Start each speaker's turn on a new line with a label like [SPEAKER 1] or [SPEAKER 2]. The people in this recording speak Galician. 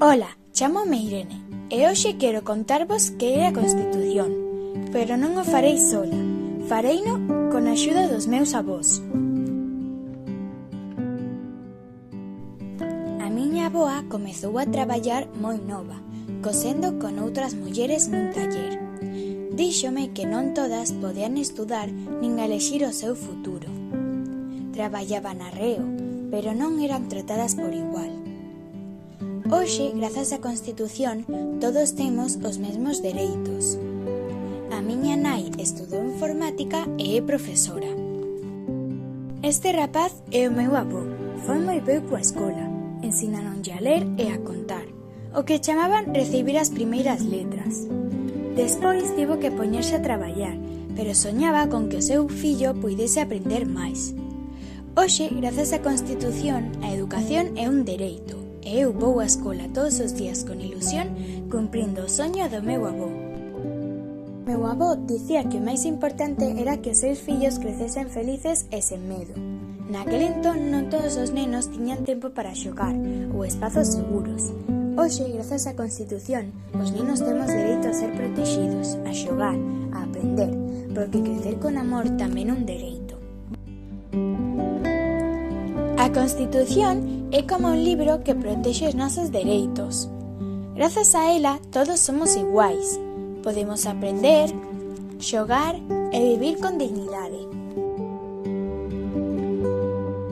[SPEAKER 1] Ola, chámome Irene e hoxe quero contarvos que é a Constitución, pero non o farei sola, fareino con a axuda dos meus avós. A miña avoa comezou a traballar moi nova, cosendo con outras mulleres nun taller. Díxome que non todas podían estudar nin elexir o seu futuro. Traballaban arreo, pero non eran tratadas por igual. Hoxe, grazas á Constitución, todos temos os mesmos dereitos. A miña nai estudou informática e é profesora. Este rapaz é o meu avó, foi moi bo coa escola, ensinanonlle a ler e a contar, o que chamaban recibir as primeiras letras. Despois tivo que poñerse a traballar, pero soñaba con que o seu fillo puidese aprender máis. Hoxe, grazas á Constitución, a educación é un dereito, e eu vou á escola todos os días con ilusión, cumprindo o soño do meu avó. Meu avó dicía que o máis importante era que os seus fillos crecesen felices e sen medo. Naquel entón non todos os nenos tiñan tempo para xogar ou espazos seguros. Hoxe, grazas á Constitución, os nenos temos dereito a ser protegidos, a xogar, a aprender, porque crecer con amor tamén é un dereito. A Constitución é como un libro que protexe os nosos dereitos. Grazas a ela, todos somos iguais. Podemos aprender, xogar e vivir con dignidade.